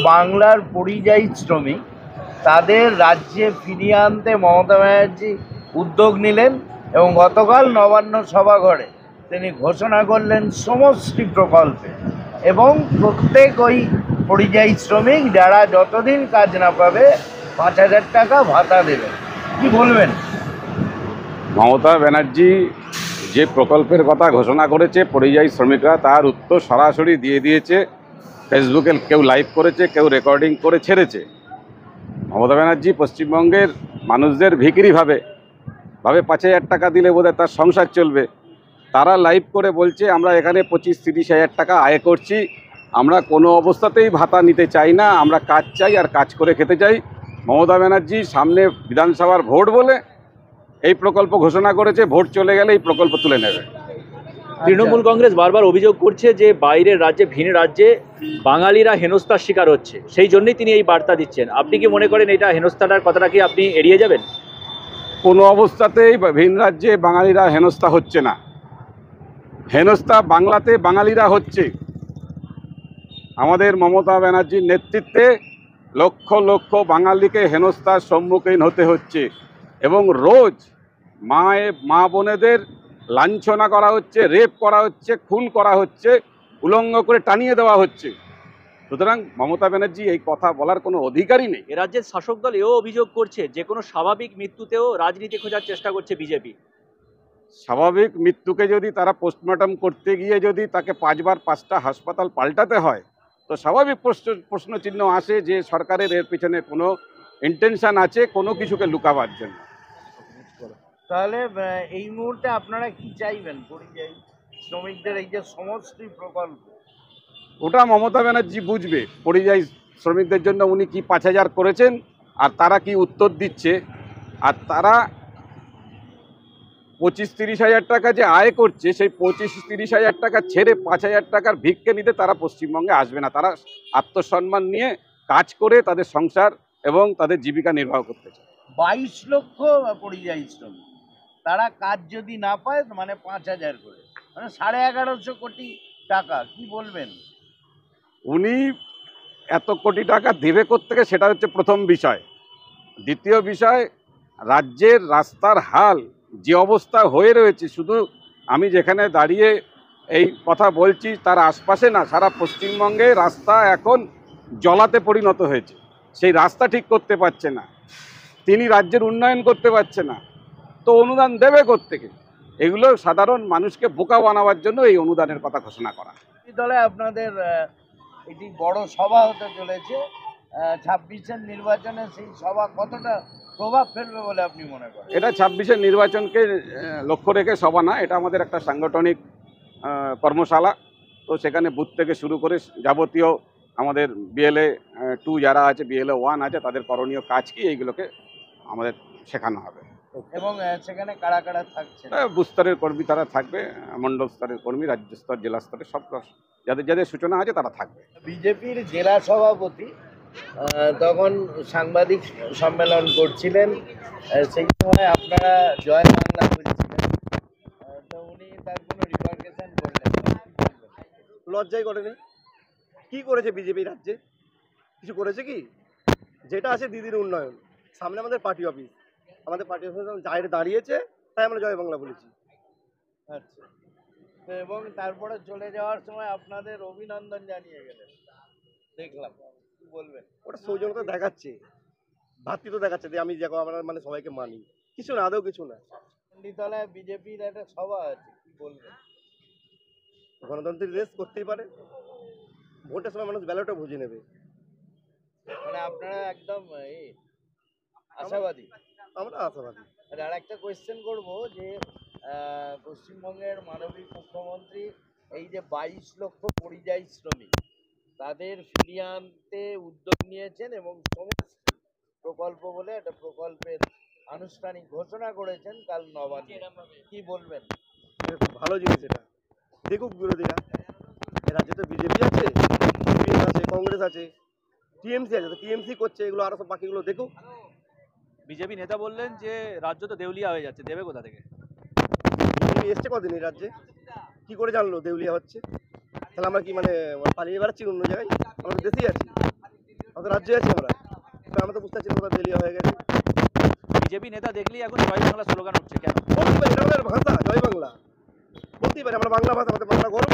বাংলার পরিযায়ী শ্রমিক তাদের রাজ্যে ফিরিয়ে আনতে মমতা ব্যানার্জি উদ্যোগ নিলেন এবং গতকাল নবান্ন সভাঘরে তিনি ঘোষণা করলেন সমষ্টি প্রকল্পে এবং প্রত্যেক ওই পরিযায়ী শ্রমিক যারা যতদিন কাজ না পাবে 5,000 টাকা ভাতা দেবেন। কি বলবেন? মমতা ব্যানার্জি যে প্রকল্পের কথা ঘোষণা করেছে পরিযায়ী শ্রমিকরা তার উত্তর সরাসরি দিয়ে দিয়েছে। ফেসবুকে কেউ লাইভ করেছে, কেউ রেকর্ডিং করে ছেড়েছে। মমতা ব্যানার্জি পশ্চিমবঙ্গের মানুষদের ভিখিরি ভাবে 5,000 টাকা দিলে বোধহয় তার সংসার চলবে। তারা লাইভ করে বলছে আমরা এখানে 25-30 হাজার টাকা আয় করছি, আমরা কোনো অবস্থাতেই ভাতা নিতে চাই না, আমরা কাজ চাই আর কাজ করে খেতে চাই। মমতা ব্যানার্জি সামনে বিধানসভার ভোট বলে এই প্রকল্প ঘোষণা করেছে, ভোট চলে গেলে এই প্রকল্প তুলে নেবে। তৃণমূল কংগ্রেস বারবার অভিযোগ করছে যে বাইরের রাজ্যে, ভিন রাজ্যে বাঙালিরা হেনস্থার শিকার হচ্ছে, সেই জন্যই তিনি এই বার্তা দিচ্ছেন। আপনি কি মনে করেন এটা হেনস্থাটার কথাটা কি আপনি এড়িয়ে যাবেন? কোনো অবস্থাতেই ভিন রাজ্যে বাঙালিরা হেনস্থা হচ্ছে না। হেনস্থা বাংলাতে বাঙালিরা হচ্ছে। আমাদের মমতা ব্যানার্জির নেতৃত্বে লক্ষ লক্ষ বাঙালিকে হেনস্থার সম্মুখীন হতে হচ্ছে এবং রোজ মা বোনেদের লাঞ্ছনা করা হচ্ছে, রেপ করা হচ্ছে, খুন করা হচ্ছে, উলঙ্গ করে টানিয়ে দেওয়া হচ্ছে। সুতরাং মমতা ব্যানার্জি এই কথা বলার কোনো অধিকারই নেই। এ রাজ্যের শাসক দল এও অভিযোগ করছে যে কোনো স্বাভাবিক মৃত্যুতেও রাজনীতি খোঁজার চেষ্টা করছে বিজেপি। স্বাভাবিক মৃত্যুকে যদি তারা পোস্টমর্টম করতে গিয়ে যদি তাকে 5বার 5টা হাসপাতাল পাল্টাতে হয়, তো স্বাভাবিক প্রশ্নচিহ্ন আসে যে সরকারের এর পিছনে কোনো ইন্টেনশন আছে কোনো কিছুকে লুকাবার জন্য। তাহলে এই মুহূর্তে আপনারা কি চাইবেন? পরিযায়ী শ্রমিকদের এই যে সমষ্টি প্রকল্প, ওটা মমতা ব্যানার্জি বুঝবে। পরিযায়ী শ্রমিকদের জন্য উনি কি 5,000 করেছেন আর তারা কি উত্তর দিচ্ছে। আর তারা 25-30 হাজার টাকা যে আয় করছে, সেই 25-30 হাজার টাকা ছেড়ে 5,000 টাকার ভিক্ষে নিতে তারা পশ্চিমবঙ্গে আসবে না। তারা আত্মসম্মান নিয়ে কাজ করে তাদের সংসার এবং তাদের জীবিকা নির্বাহ করতে চায়। 22 লক্ষ পরিযায়ী শ্রমিক, তারা কাজ যদি না পায় মানে 5,000 করে, মানে 1150 কোটি টাকা। কি বলবেন? উনি এত কোটি টাকা দেবে কোত্থেকে, সেটা হচ্ছে প্রথম বিষয়। দ্বিতীয় বিষয়, রাজ্যের রাস্তার হাল যে অবস্থা হয়ে রয়েছে, শুধু আমি যেখানে দাঁড়িয়ে এই কথা বলছি তার আশপাশে না, সারা পশ্চিমবঙ্গে রাস্তা এখন জলাতে পরিণত হয়েছে। সেই রাস্তা ঠিক করতে পারছে না, তিনি রাজ্যের উন্নয়ন করতে পারছে না, তো অনুদান দেবে কোত্থেকে? এগুলো সাধারণ মানুষকে বোকা বানাবার জন্য এই অনুদানের কথা ঘোষণা করা। দলে আপনাদের এটি বড় সভা হতে চলেছে 26-এর নির্বাচনে, সেই সভা কতটা প্রভাব ফেলবে বলে আপনি মনে করেন? এটা 26-এর নির্বাচনকে লক্ষ্য রেখে সভা না, এটা আমাদের একটা সাংগঠনিক কর্মশালা। তো সেখানে বুথ থেকে শুরু করে যাবতীয় আমাদের BLA 2 যারা আছে, BLA 1 আছে, তাদের করণীয় কাজ কি এইগুলোকে আমাদের শেখানো হবে। এবং সেখানে কারা কারা থাকছে? বুথ স্তরের কর্মী তারা থাকবে, মণ্ডল স্তরের কর্মী, রাজ্য স্তর, জেলা স্তরের সব যাদের যাদের সূচনা আছে তারা থাকবে। বিজেপির জেলা সভাপতি তখন সাংবাদিক সম্মেলন করছিলেন, সেই সময় আপনারা জয় বাংলা বলছিলেন, তো উনি তার কোনো রিমার্কেশন করলেন না। লজ্জাই করেনি। কি করেছে বিজেপি রাজ্যে? কিছু করেছে কি? যেটা আছে দিদির উন্নয়ন। সামনে আমাদের পার্টি অফিস, আমাদের পার্টি অফিস বাইরে দাঁড়িয়েছে, তাই আমরা জয় বাংলা বলেছি। আচ্ছা, তো এবং তারপরে চলে যাওয়ার সময় আপনাদের অভিনন্দন জানিয়ে গেলেন, দেখলাম। কি বলবেন? ওটা সৌজন্যতা দেখাচ্ছে, ভ্রাতৃত্ব দেখাচ্ছে যে আমি দেখো আমরা মানে সবাইকে মানি। কিছু না, আদৌ কিছু না। চণ্ডীতলায় বিজেপির একটা সভা আছে, কি বলবেন? গণতন্ত্রের রেস করতেই পারে, ভোটের সময় মানুষ ব্যালটটা বুঝে নেবে। মানে আপনারা একদম আশাবাদী? আমরা আশাবাদী। আর একটা কোয়েশ্চেন করবো যে পশ্চিমবঙ্গের মাননীয় মুখ্যমন্ত্রী এই যে 22 লক্ষ পরিযায়ী শ্রমিক তাদের ফিরিয়ে আনতে উদ্যোগ নিয়েছেন এবং সমষ্টি প্রকল্প বলে একটা প্রকল্পের আনুষ্ঠানিক ঘোষণা করেছেন কাল নবান্নে। কি বলবেন? ভালো জিনিস এটা, দেখুক বিরোধীরা। রাজ্যে তো বিজেপি আছে, সিপিএম আছে, কংগ্রেস আছে, টিএমসি আছে, তো টিএমসি করছে এগুলো, আরো সব বাকিগুলো দেখুক। বিজেপি নেতা বললেন যে রাজ্য তো দেউলিয়া হয়ে যাচ্ছে, দেবে কোথা থেকে? বিজেপি এসছে কদিন এই রাজ্যে, কি করে জানলো দেউলিয়া হচ্ছে? তাহলে আমরা কি মানে পালিয়ে বেড়াচ্ছি অন্য জায়গায়? আমরা তো দেশেই আছি। রাজ্যে আছি আমরা, তো আমরা তো বুঝতে পারছি না কোথাও দেলিয়া হয়ে গেছে। বিজেপি নেতা দেখলেই এখন জয় বাংলা স্লোগান উঠছে কেন? বলতেই পারি, এটা আমাদের ভাষা, জয় বাংলা বলতেই পারি, আমরা বাংলা ভাষা, আমাদের বাংলা গর্ব।